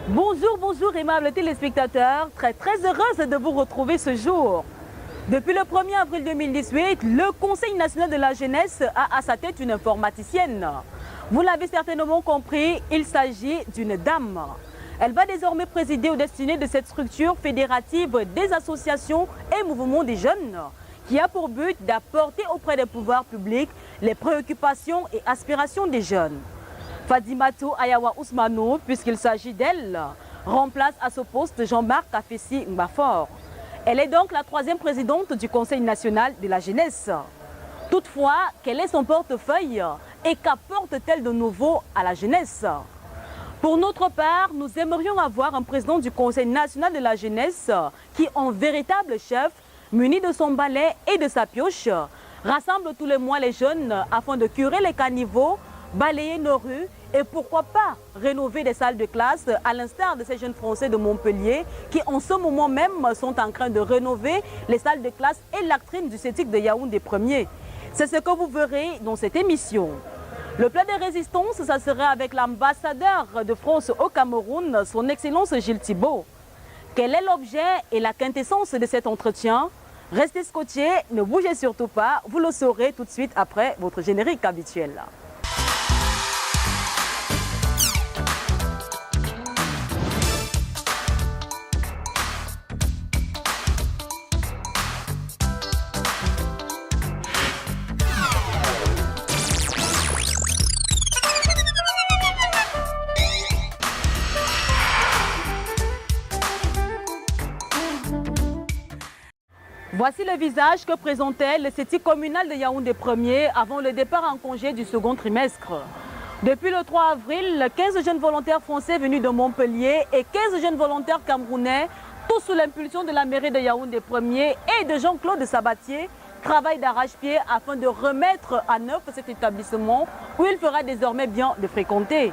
Bonjour, bonjour aimables téléspectateurs, très heureuse de vous retrouver ce jour. Depuis le 1er avril 2018, le Conseil national de la jeunesse a à sa tête une informaticienne. Vous l'avez certainement compris, il s'agit d'une dame. Elle va désormais présider aux destinées de cette structure fédérative des associations et mouvements des jeunes, qui a pour but d'apporter auprès des pouvoirs publics les préoccupations et aspirations des jeunes. Fadimatou Ayawa Ousmanou, puisqu'il s'agit d'elle, remplace à ce poste Jean-Marc Afessi Mbafor. Elle est donc la 3e présidente du Conseil national de la jeunesse. Toutefois, quel est son portefeuille et qu'apporte-t-elle de nouveau à la jeunesse? Pour notre part, nous aimerions avoir un président du Conseil national de la jeunesse qui, en véritable chef, muni de son balai et de sa pioche, rassemble tous les mois les jeunes afin de curer les caniveaux, balayer nos rues et pourquoi pas rénover des salles de classe à l'instar de ces jeunes Français de Montpellier qui en ce moment même sont en train de rénover les salles de classe et l'actrine du CETIC de Yaoundé 1er. C'est ce que vous verrez dans cette émission. Le plat de résistance, ça sera avec l'ambassadeur de France au Cameroun, son Excellence Gilles Thibault. Quel est l'objet et la quintessence de cet entretien? Restez scotchés, ne bougez surtout pas, vous le saurez tout de suite après votre générique habituel. Voici le visage que présentait le CETIC communal de Yaoundé 1er avant le départ en congé du second trimestre. Depuis le 3 avril, 15 jeunes volontaires français venus de Montpellier et 15 jeunes volontaires camerounais, tous sous l'impulsion de la mairie de Yaoundé 1er et de Jean-Claude Sabatier, travaillent d'arrache-pied afin de remettre à neuf cet établissement où il fera désormais bien de fréquenter.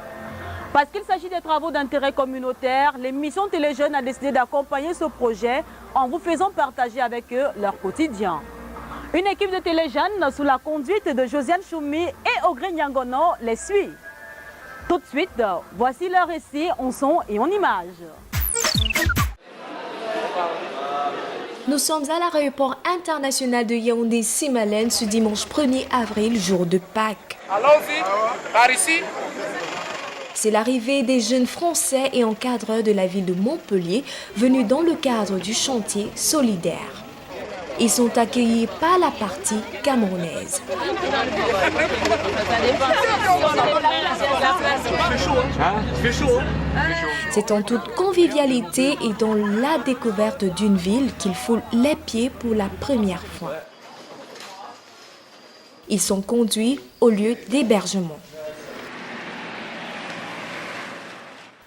Parce qu'il s'agit des travaux d'intérêt communautaire, l'émission Téléjeunes a décidé d'accompagner ce projet en vous faisant partager avec eux leur quotidien. Une équipe de Téléjeunes sous la conduite de Josiane Choumi et Ogré Nyangono les suit. Tout de suite, voici leur récit en son et en image. Nous sommes à l'aéroport international de Yaoundé-Simalène ce dimanche 1er avril, jour de Pâques. Allons-y, par ici. C'est l'arrivée des jeunes Français et encadreurs de la ville de Montpellier venus dans le cadre du chantier solidaire. Ils sont accueillis par la partie camerounaise. C'est en toute convivialité et dans la découverte d'une ville qu'ils foulent les pieds pour la première fois. Ils sont conduits au lieu d'hébergement.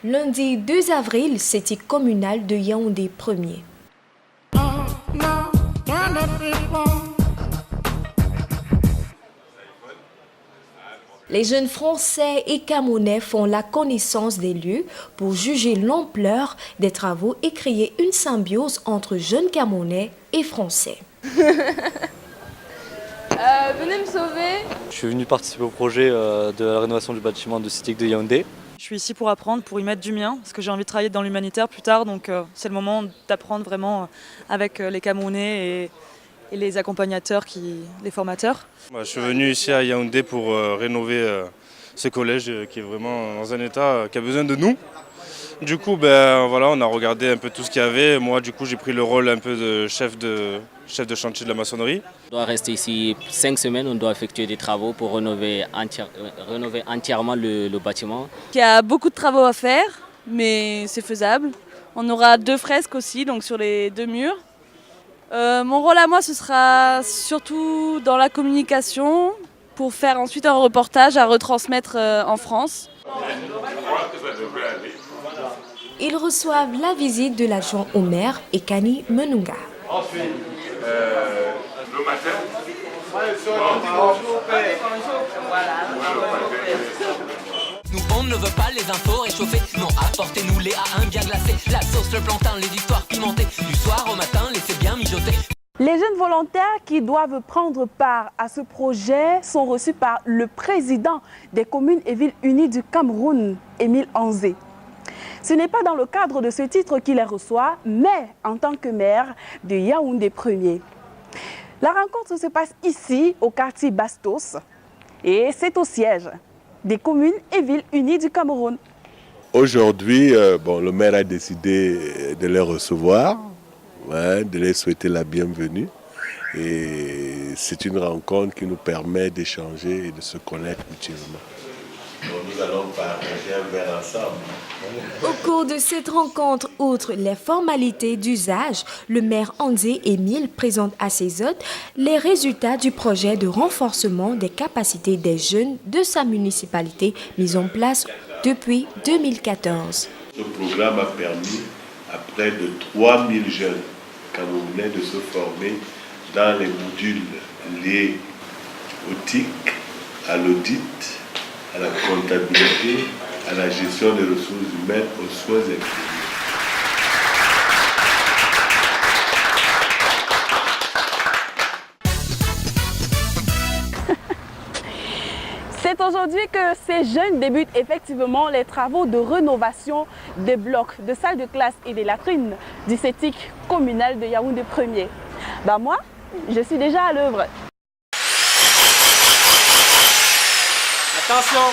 Lundi 2 avril, CETIC communal de Yaoundé 1er. Les jeunes Français et Camerounais font la connaissance des lieux pour juger l'ampleur des travaux et créer une symbiose entre jeunes Camerounais et Français. Venez me sauver. Je suis venu participer au projet de la rénovation du bâtiment de CETIC de Yaoundé. Je suis ici pour apprendre, pour y mettre du mien, parce que j'ai envie de travailler dans l'humanitaire plus tard, donc c'est le moment d'apprendre vraiment avec les Camerounais et les accompagnateurs, les formateurs. Je suis venu ici à Yaoundé pour rénover ce collège qui est vraiment dans un état qui a besoin de nous. Du coup, voilà, on a regardé un peu tout ce qu'il y avait. Moi, du coup, j'ai pris le rôle un peu de chef de chantier de la maçonnerie. On doit rester ici 5 semaines, on doit effectuer des travaux pour rénover entièrement le bâtiment. Il y a beaucoup de travaux à faire, mais c'est faisable. On aura 2 fresques aussi, donc sur les 2 murs. Mon rôle à moi, ce sera surtout dans la communication, pour faire ensuite un reportage à retransmettre en France. Ils reçoivent la visite de l'adjoint au maire et Kani Menunga. Ensuite, le matin. Nous on ne veut pas les infos réchauffées. Non, apportez-nous-les à un bien glacé. La sauce, le plantain, les victoires pimentées. Du soir au matin, laissez bien mijoter. Les jeunes volontaires qui doivent prendre part à ce projet sont reçus par le président des communes et villes unies du Cameroun, Émile Anzé. Ce n'est pas dans le cadre de ce titre qu'il les reçoit, mais en tant que maire de Yaoundé 1er. La rencontre se passe ici, au quartier Bastos, et c'est au siège des communes et villes unies du Cameroun. Aujourd'hui, le maire a décidé de les recevoir, de les souhaiter la bienvenue. Et c'est une rencontre qui nous permet d'échanger et de se connaître mutuellement. Nous allons partager un verre ensemble. Au cours de cette rencontre, outre les formalités d'usage, le maire André Émile présente à ses hôtes les résultats du projet de renforcement des capacités des jeunes de sa municipalité mis en place depuis 2014. Ce programme a permis à près de 3000 jeunes camerounais de se former dans les modules liés au TIC, à l'audit, à la comptabilité, à la gestion des ressources humaines, aux soins infirmiers. C'est aujourd'hui que ces jeunes débutent effectivement les travaux de rénovation des blocs, de salles de classe et des latrines du CETIC communal de Yaoundé 1er. Moi, je suis déjà à l'œuvre. Attention!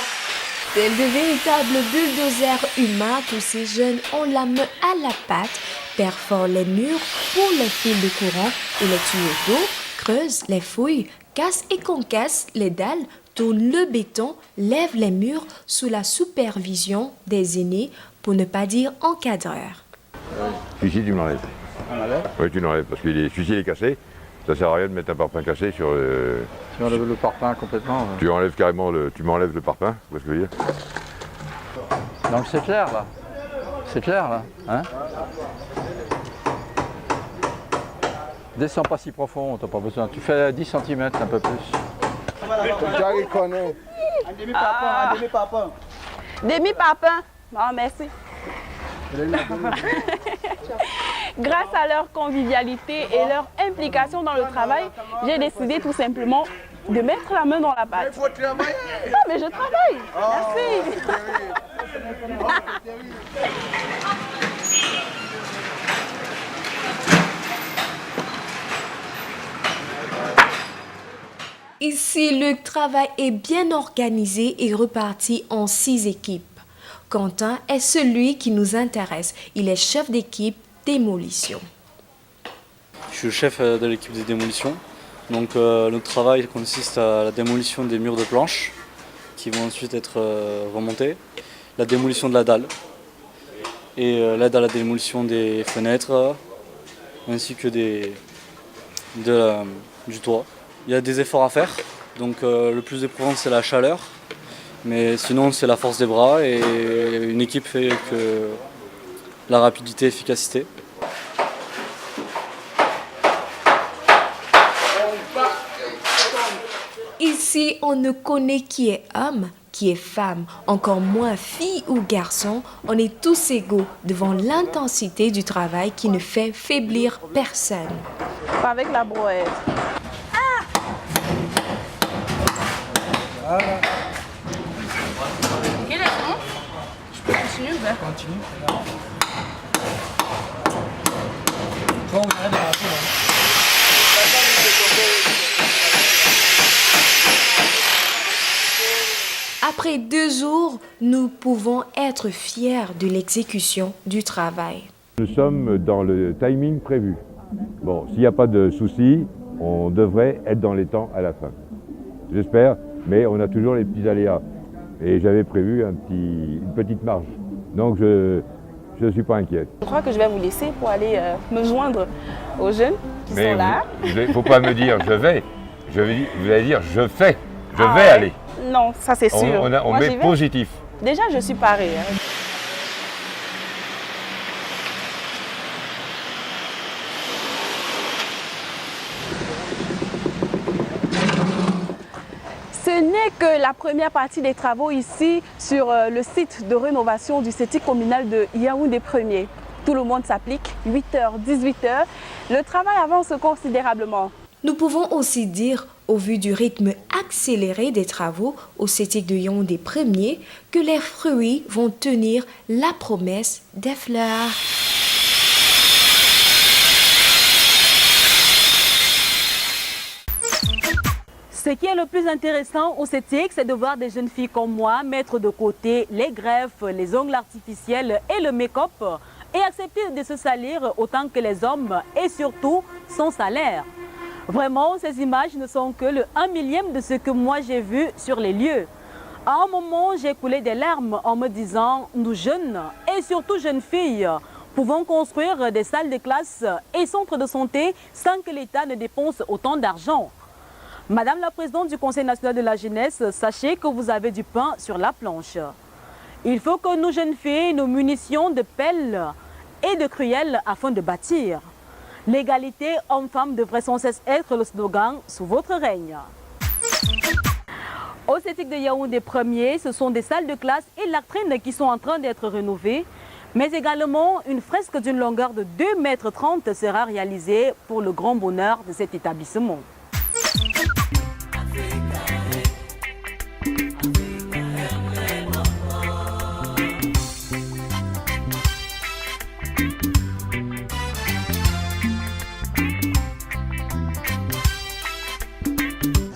Tels de véritables bulldozers humains, tous ces jeunes ont la main à la pâte, perforent les murs pour les fils de courant et les tuyaux d'eau, creusent les fouilles, cassent et concassent les dalles, tournent le béton, lèvent les murs sous la supervision des aînés, pour ne pas dire encadreurs. Celui-ci, tu me l'enlèves. Oui, tu l'enlèves, parce que celui-ci il est cassé. Ça sert à rien de mettre un parpaing cassé sur le... Tu enlèves le parpaing complètement. Tu enlèves carrément tu m'enlèves le parpaing, tu vois ce que je veux dire? Donc c'est clair là. C'est clair là. Hein? Descends pas si profond, t'as pas besoin. Tu fais 10 cm, un peu plus. Un demi-parpaing. Demi-parpaing. Merci. Grâce à leur convivialité et leur implication dans le travail, j'ai décidé tout simplement de mettre la main dans la pâte. Il faut travailler. Non, mais je travaille. Merci. Ici, le travail est bien organisé et reparti en 6 équipes. Quentin est celui qui nous intéresse. Il est chef d'équipe démolition. Je suis le chef de l'équipe des démolitions. Donc notre travail consiste à la démolition des murs de planches qui vont ensuite être remontés, la démolition de la dalle et l'aide à la démolition des fenêtres ainsi que du toit. Il y a des efforts à faire, donc le plus éprouvant c'est la chaleur, mais sinon c'est la force des bras et une équipe fait que la rapidité et l'efficacité. Ici, on ne connaît qui est homme, qui est femme, encore moins fille ou garçon. On est tous égaux devant l'intensité du travail qui ne fait faiblir personne. Avec la brouette. Voilà. Il est bon. Je peux continuer ou bien? Continue. Bon, Après 2 jours, nous pouvons être fiers de l'exécution du travail. Nous sommes dans le timing prévu. Bon, s'il n'y a pas de soucis, on devrait être dans les temps à la fin. J'espère, mais on a toujours les petits aléas. Et j'avais prévu une petite marge. Donc je ne suis pas inquiète. Je crois que je vais vous laisser pour aller me joindre aux jeunes qui sont là. Il ne faut pas me dire je vais. Vous allez dire je fais. Je vais aller. Non, ça c'est sûr. On met positif. Déjà, je suis parée. Ce n'est que la première partie des travaux ici sur le site de rénovation du CETIC communal de Yaoundé 1er. Tout le monde s'applique, 8h, 18h. Le travail avance considérablement. Nous pouvons aussi dire Au vu du rythme accéléré des travaux au CETIC de Yaoundé 1er, que les fruits vont tenir la promesse des fleurs. Ce qui est le plus intéressant au CETIC, c'est de voir des jeunes filles comme moi mettre de côté les greffes, les ongles artificiels et le make-up et accepter de se salir autant que les hommes et surtout sans salaire. Vraiment, ces images ne sont que le 1/1000e de ce que moi j'ai vu sur les lieux. À un moment, j'ai coulé des larmes en me disant, nous jeunes et surtout jeunes filles, pouvons construire des salles de classe et centres de santé sans que l'État ne dépense autant d'argent. Madame la Présidente du Conseil national de la jeunesse, sachez que vous avez du pain sur la planche. Il faut que nous jeunes filles nous munissions de pelles et de cruelles afin de bâtir. L'égalité homme-femme devrait sans cesse être le slogan sous votre règne. Au CETIC de Yaoundé 1er, ce sont des salles de classe et latrines qui sont en train d'être rénovées, mais également une fresque d'une longueur de 2,30 m sera réalisée pour le grand bonheur de cet établissement.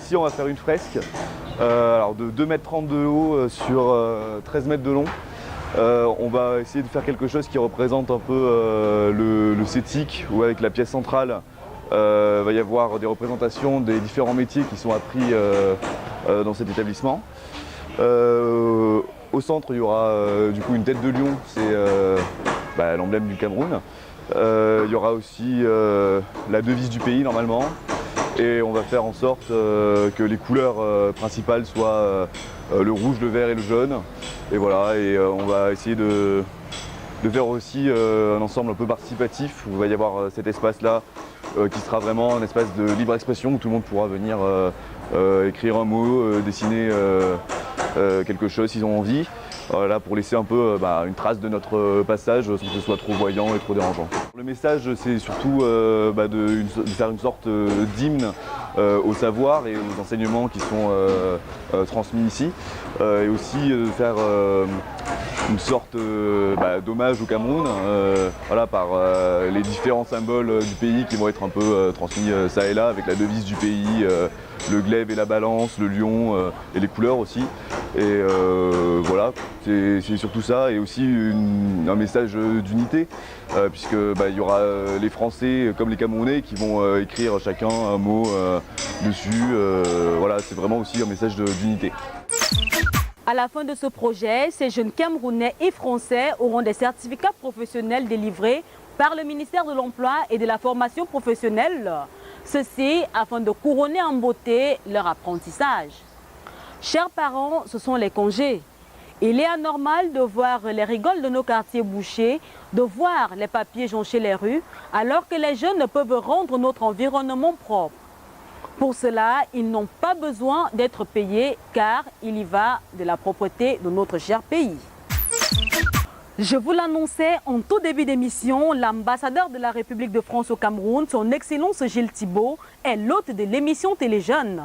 Ici, on va faire une fresque alors de 2,30 m de haut sur 13 mètres de long. On va essayer de faire quelque chose qui représente un peu le CETIC, où avec la pièce centrale, va y avoir des représentations des différents métiers qui sont appris dans cet établissement. Au centre, il y aura du coup une tête de lion, c'est l'emblème du Cameroun. Il y aura aussi la devise du pays normalement. Et on va faire en sorte que les couleurs principales soient le rouge, le vert et le jaune. Et voilà, et on va essayer de faire aussi un ensemble un peu participatif où il va y avoir cet espace-là qui sera vraiment un espace de libre expression où tout le monde pourra venir écrire un mot, dessiner quelque chose s'ils ont envie. Là pour laisser un peu une trace de notre passage sans que ce soit trop voyant et trop dérangeant. Le message c'est surtout de faire une sorte d'hymne au savoir et aux enseignements qui sont transmis ici et aussi de faire une sorte d'hommage au Cameroun par les différents symboles du pays qui vont être un peu transmis ça et là avec la devise du pays, le glaive et la balance, le lion et les couleurs aussi. Et voilà, c'est surtout ça et aussi un message d'unité puisque il y aura les Français comme les Camerounais qui vont écrire chacun un mot dessus. Voilà, c'est vraiment aussi un message d'unité. À la fin de ce projet, ces jeunes Camerounais et Français auront des certificats professionnels délivrés par le ministère de l'Emploi et de la Formation professionnelle. Ceci afin de couronner en beauté leur apprentissage. Chers parents, ce sont les congés. Il est anormal de voir les rigoles de nos quartiers bouchés, de voir les papiers joncher les rues, alors que les jeunes peuvent rendre notre environnement propre. Pour cela, ils n'ont pas besoin d'être payés car il y va de la propreté de notre cher pays. Je vous l'annonçais en tout début d'émission, l'ambassadeur de la République de France au Cameroun, son Excellence Gilles Thibault, est l'hôte de l'émission Téléjeunes.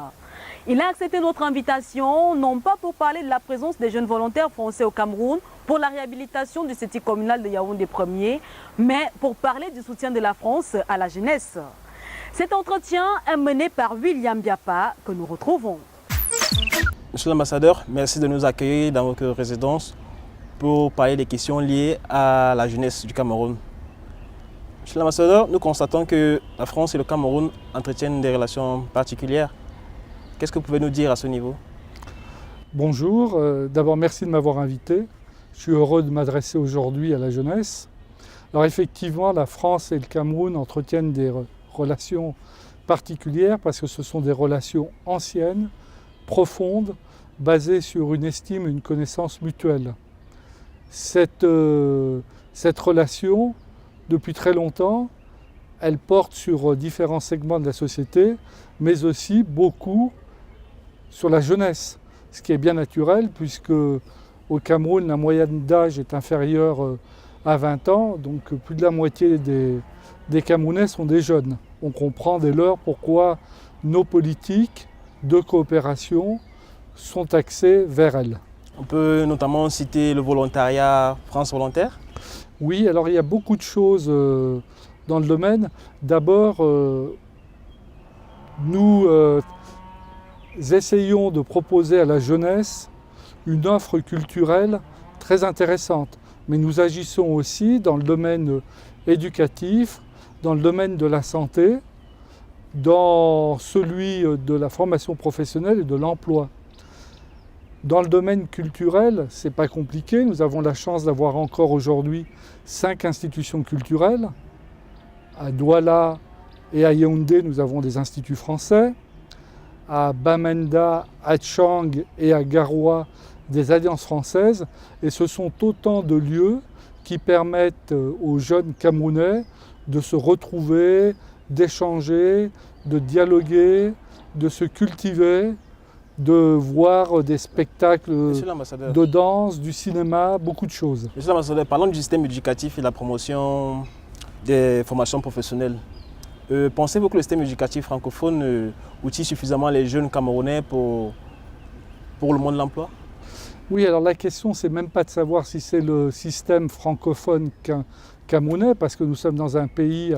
Il a accepté notre invitation, non pas pour parler de la présence des jeunes volontaires français au Cameroun pour la réhabilitation du CETIC communal de Yaoundé 1er, mais pour parler du soutien de la France à la jeunesse. Cet entretien est mené par William Biapa, que nous retrouvons. Monsieur l'ambassadeur, merci de nous accueillir dans votre résidence pour parler des questions liées à la jeunesse du Cameroun. Monsieur l'ambassadeur, nous constatons que la France et le Cameroun entretiennent des relations particulières. Qu'est-ce que vous pouvez nous dire à ce niveau? Bonjour, d'abord merci de m'avoir invité. Je suis heureux de m'adresser aujourd'hui à la jeunesse. Alors effectivement, la France et le Cameroun entretiennent des relations particulières parce que ce sont des relations anciennes, profondes, basées sur une estime et une connaissance mutuelle. Cette relation, depuis très longtemps, elle porte sur différents segments de la société, mais aussi beaucoup sur la jeunesse, ce qui est bien naturel puisque au Cameroun, la moyenne d'âge est inférieure à 20 ans, donc plus de la moitié des Camerounais sont des jeunes. On comprend dès lors pourquoi nos politiques de coopération sont axés vers elle. On peut notamment citer le volontariat France Volontaire. Oui, alors il y a beaucoup de choses dans le domaine. D'abord, nous essayons de proposer à la jeunesse une offre culturelle très intéressante. Mais nous agissons aussi dans le domaine éducatif, dans le domaine de la santé, dans celui de la formation professionnelle et de l'emploi. Dans le domaine culturel, c'est pas compliqué. Nous avons la chance d'avoir encore aujourd'hui 5 institutions culturelles. À Douala et à Yaoundé, nous avons des instituts français. À Bamenda, à Tchang et à Garoua, des alliances françaises. Et ce sont autant de lieux qui permettent aux jeunes Camerounais de se retrouver, d'échanger, de dialoguer, de se cultiver, de voir des spectacles de danse, du cinéma, beaucoup de choses. Monsieur l'ambassadeur, parlons du système éducatif et de la promotion des formations professionnelles. Pensez-vous que le système éducatif francophone outille suffisamment les jeunes Camerounais pour le monde de l'emploi? Oui, alors la question, c'est même pas de savoir si c'est le système francophone camerounais, parce que nous sommes dans un pays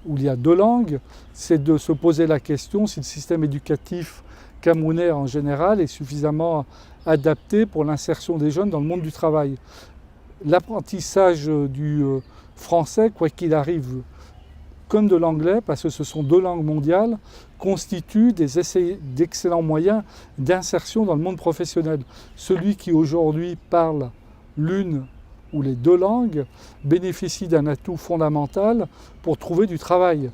où il y a 2 langues, c'est de se poser la question si le système éducatif camerounais en général est suffisamment adapté pour l'insertion des jeunes dans le monde du travail. L'apprentissage du français, quoi qu'il arrive, comme de l'anglais, parce que ce sont 2 langues mondiales, constituent d'excellents moyens d'insertion dans le monde professionnel. Celui qui aujourd'hui parle l'une ou les 2 langues bénéficie d'un atout fondamental pour trouver du travail.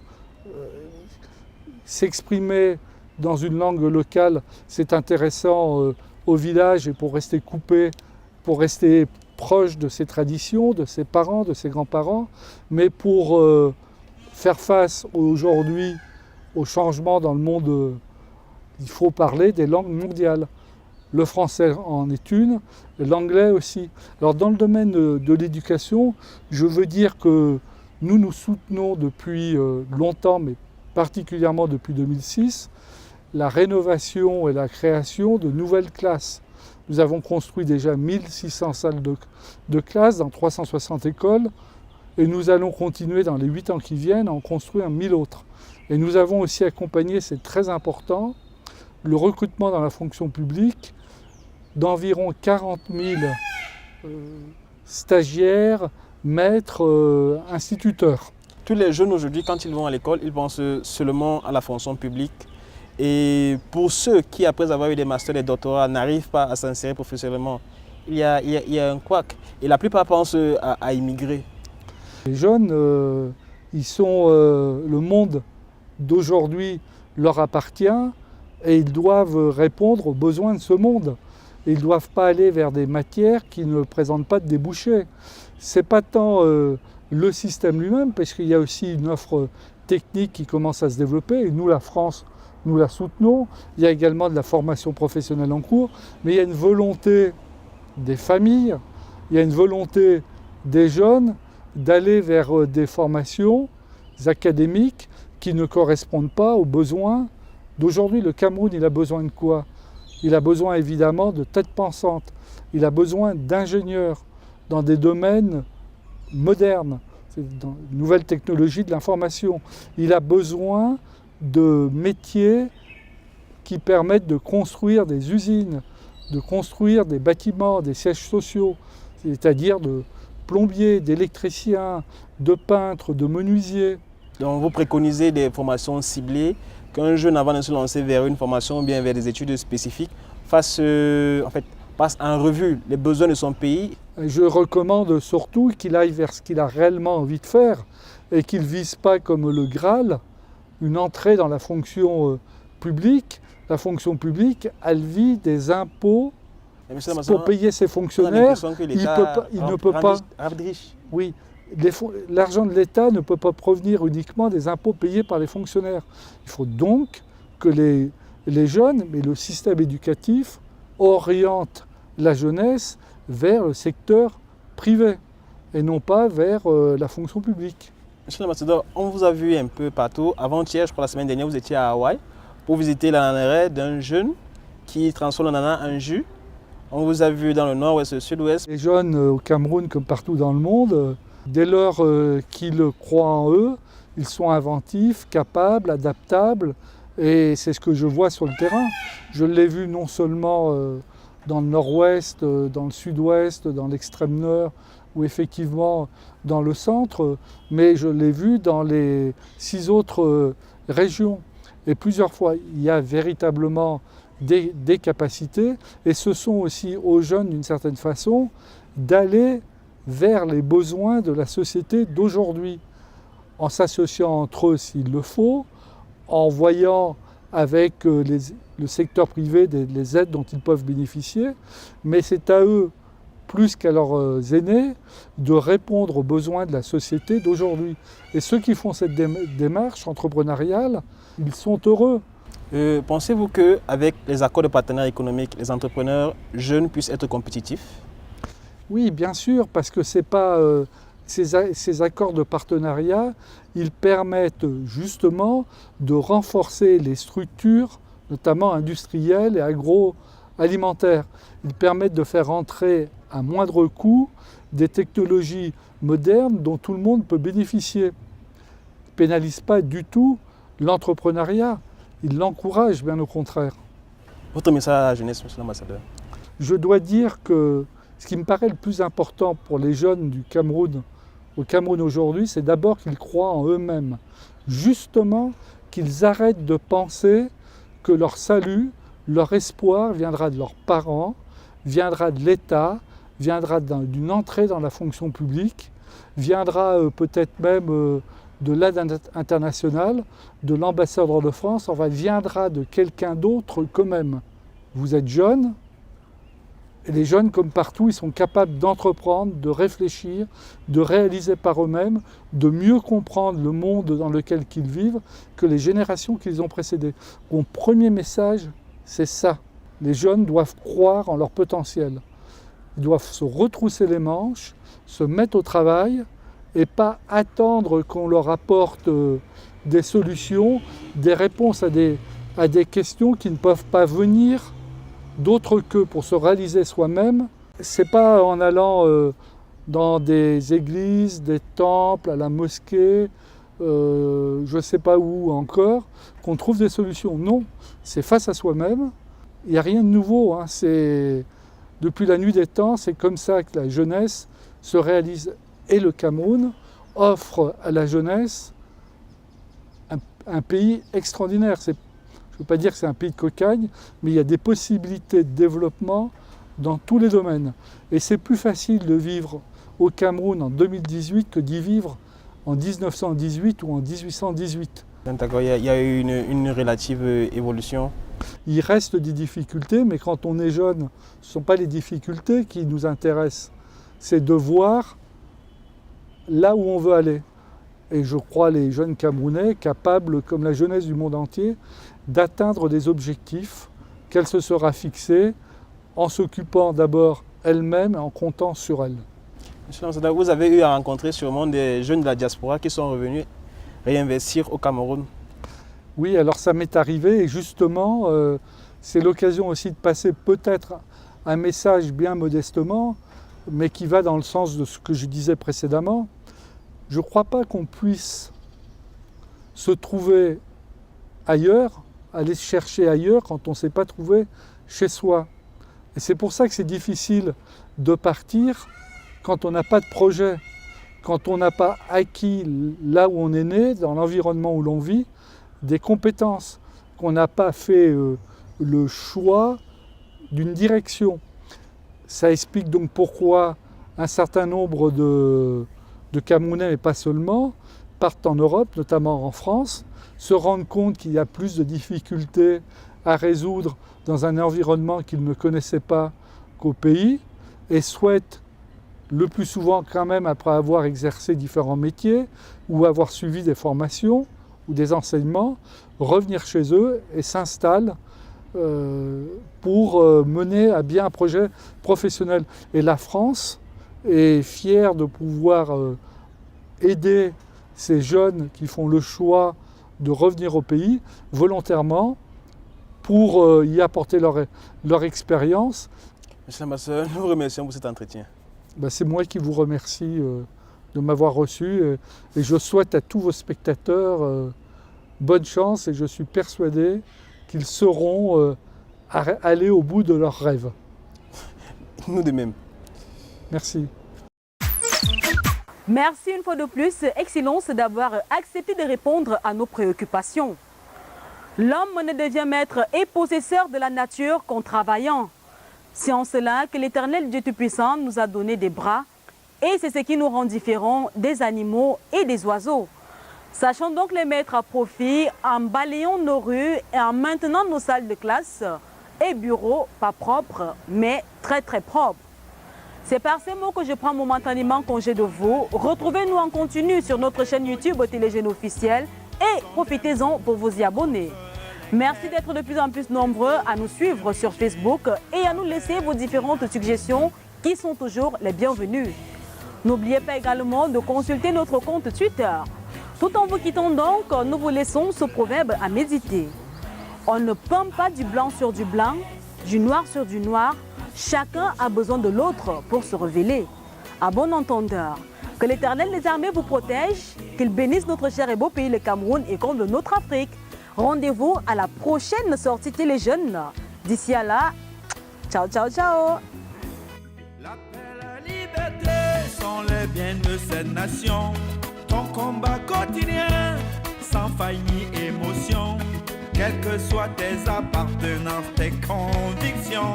S'exprimer dans une langue locale, c'est intéressant au village et pour rester coupé, pour rester proche de ses traditions, de ses parents, de ses grands-parents, mais pour faire face aujourd'hui au changement dans le monde, il faut parler des langues mondiales. Le français en est une, l'anglais aussi. Alors dans le domaine de l'éducation, je veux dire que nous soutenons depuis longtemps, mais particulièrement depuis 2006, la rénovation et la création de nouvelles classes. Nous avons construit déjà 1600 salles de classe dans 360 écoles et nous allons continuer dans les 8 ans qui viennent à en construire 1000 autres. Et nous avons aussi accompagné, c'est très important, le recrutement dans la fonction publique d'environ 40 000 stagiaires, maîtres, instituteurs. Tous les jeunes aujourd'hui, quand ils vont à l'école, ils pensent seulement à la fonction publique. Et pour ceux qui, après avoir eu des masters et des doctorats, n'arrivent pas à s'insérer professionnellement, il y a un couac. Et la plupart pensent à immigrer. Les jeunes, le monde d'aujourd'hui leur appartient et ils doivent répondre aux besoins de ce monde. Ils ne doivent pas aller vers des matières qui ne présentent pas de débouchés. Ce n'est pas tant le système lui-même, parce qu'il y a aussi une offre technique qui commence à se développer, et nous, la France, nous la soutenons. Il y a également de la formation professionnelle en cours, mais il y a une volonté des familles, il y a une volonté des jeunes d'aller vers des formations académiques qui ne correspondent pas aux besoins d'aujourd'hui. Le Cameroun, il a besoin de quoi? Il a besoin évidemment de têtes pensantes, il a besoin d'ingénieurs dans des domaines modernes, dans les nouvelles technologies de l'information. Il a besoin de métiers qui permettent de construire des usines, de construire des bâtiments, des sièges sociaux, c'est-à-dire de plombiers, d'électriciens, de peintres, de menuisiers. Donc vous préconisez des formations ciblées, qu'un jeune avant de se lancer vers une formation ou bien vers des études spécifiques passe en revue les besoins de son pays. Je recommande surtout qu'il aille vers ce qu'il a réellement envie de faire et qu'il ne vise pas comme le Graal une entrée dans la fonction publique. La fonction publique, elle vit des impôts pour payer ses fonctionnaires. Il ne peut pas. Oui, l'argent de l'État ne peut pas provenir uniquement des impôts payés par les fonctionnaires. Il faut donc que les jeunes, mais le système éducatif, oriente la jeunesse vers le secteur privé et non pas vers la fonction publique. Monsieur l'ambassadeur, on vous a vu un peu partout. Avant-hier, je crois la semaine dernière, vous étiez à Hawaï. pour visiter l'ananas d'un jeune qui transforme l'ananas en jus. On vous a vu dans le nord-ouest et le sud-ouest. Les jeunes au Cameroun, comme partout dans le monde, dès lors qu'ils croient en eux, ils sont inventifs, capables, adaptables. Et c'est ce que je vois sur le terrain. Je l'ai vu non seulement dans le nord-ouest, dans le sud-ouest, dans l'extrême nord, ou effectivement dans le centre, mais je l'ai vu dans les 6 autres régions. Et plusieurs fois, il y a véritablement des capacités, et ce sont aussi aux jeunes, d'une certaine façon, d'aller vers les besoins de la société d'aujourd'hui, en s'associant entre eux s'il le faut, en voyant avec le secteur privé les aides dont ils peuvent bénéficier, mais c'est à eux, plus qu'à leurs aînés, de répondre aux besoins de la société d'aujourd'hui. Et ceux qui font cette démarche entrepreneuriale, ils sont heureux. Pensez-vous qu'avec les accords de partenariat économique, les entrepreneurs jeunes puissent être compétitifs? Oui, bien sûr, parce que c'est pas, ces accords de partenariat, ils permettent justement de renforcer les structures, notamment industrielles et agroalimentaires. Ils permettent de faire entrer à moindre coût des technologies modernes dont tout le monde peut bénéficier. Ils ne pénalisent pas du tout l'entrepreneuriat, ils l'encouragent bien au contraire. Votre message à la jeunesse, monsieur l'ambassadeur? Je dois dire que ce qui me paraît le plus important pour les jeunes du Cameroun, au Cameroun aujourd'hui, c'est d'abord qu'ils croient en eux-mêmes. Justement, qu'ils arrêtent de penser que leur salut, leur espoir viendra de leurs parents, viendra de l'État, viendra d'une entrée dans la fonction publique, viendra peut-être même de l'aide internationale, de l'ambassadeur de France, enfin viendra de quelqu'un d'autre qu'eux-mêmes. Vous êtes jeunes, et les jeunes, comme partout, ils sont capables d'entreprendre, de réfléchir, de réaliser par eux-mêmes, de mieux comprendre le monde dans lequel ils vivent que les générations qui les ont précédées. Mon premier message, c'est ça. Les jeunes doivent croire en leur potentiel. Ils doivent se retrousser les manches, se mettre au travail et pas attendre qu'on leur apporte des solutions, des réponses à des questions qui ne peuvent pas venir d'autre que pour se réaliser soi-même. C'est pas en allant dans des églises, des temples, à la mosquée, je ne sais pas où encore, qu'on trouve des solutions. Non, c'est face à soi-même. Il n'y a rien de nouveau. Hein. Depuis la nuit des temps, c'est comme ça que la jeunesse se réalise. Et le Cameroun offre à la jeunesse un pays extraordinaire. Je ne veux pas dire que c'est un pays de cocagne, mais il y a des possibilités de développement dans tous les domaines. Et c'est plus facile de vivre au Cameroun en 2018 que d'y vivre en 1918 ou en 1818. D'accord, il y a eu une relative évolution. Il reste des difficultés, mais quand on est jeune, ce ne sont pas les difficultés qui nous intéressent. C'est de voir là où on veut aller. Et je crois les jeunes Camerounais capables, comme la jeunesse du monde entier, d'atteindre des objectifs qu'elle se sera fixés en s'occupant d'abord elle-même et en comptant sur elle. Monsieur l'ambassadeur, vous avez eu à rencontrer sûrement des jeunes de la diaspora qui sont revenus réinvestir au Cameroun. Oui, alors ça m'est arrivé et justement, c'est l'occasion aussi de passer peut-être un message bien modestement, mais qui va dans le sens de ce que je disais précédemment. Je ne crois pas qu'on puisse se trouver ailleurs, aller se chercher ailleurs quand on ne s'est pas trouvé chez soi. Et c'est pour ça que c'est difficile de partir quand on n'a pas de projet, quand on n'a pas acquis là où on est né, dans l'environnement où l'on vit, des compétences, qu'on n'a pas fait le choix d'une direction. Ça explique donc pourquoi un certain nombre de Camerounais, mais pas seulement, partent en Europe, notamment en France, se rendent compte qu'il y a plus de difficultés à résoudre dans un environnement qu'ils ne connaissaient pas qu'au pays, et souhaitent le plus souvent quand même, après avoir exercé différents métiers ou avoir suivi des formations ou des enseignements, revenir chez eux et s'installent pour mener à bien un projet professionnel. Et la France est fière de pouvoir aider ces jeunes qui font le choix de revenir au pays volontairement pour y apporter leur expérience. Monsieur l'ambassadeur, nous vous remercions pour cet entretien. C'est moi qui vous remercie de m'avoir reçu et je souhaite à tous vos spectateurs bonne chance et je suis persuadé qu'ils sauront aller au bout de leurs rêves. Nous de même. Merci. Merci une fois de plus, Excellence, d'avoir accepté de répondre à nos préoccupations. L'homme ne devient maître et possesseur de la nature qu'en travaillant. C'est en cela que l'Éternel Dieu Tout-Puissant nous a donné des bras et c'est ce qui nous rend différents des animaux et des oiseaux. Sachons donc les mettre à profit en balayant nos rues et en maintenant nos salles de classe et bureaux pas propres mais très propres. C'est par ces mots que je prends momentanément congé de vous. Retrouvez-nous en continu sur notre chaîne YouTube Téléjeunes officielle et profitez-en pour vous y abonner. Merci d'être de plus en plus nombreux à nous suivre sur Facebook et à nous laisser vos différentes suggestions qui sont toujours les bienvenues. N'oubliez pas également de consulter notre compte Twitter. Tout en vous quittant donc, nous vous laissons ce proverbe à méditer. On ne peint pas du blanc sur du blanc, du noir sur du noir. Chacun a besoin de l'autre pour se révéler. À bon entendeur, que l'Éternel des armées vous protège, qu'il bénisse notre cher et beau pays, le Cameroun, et comble notre Afrique. Rendez-vous à la prochaine sortie Téléjeunes. D'ici à là, ciao, ciao, ciao. La paix, la liberté sont les biens de cette nation. Ton combat quotidien, sans faille ni émotion, quelles que soient tes appartenances, tes convictions.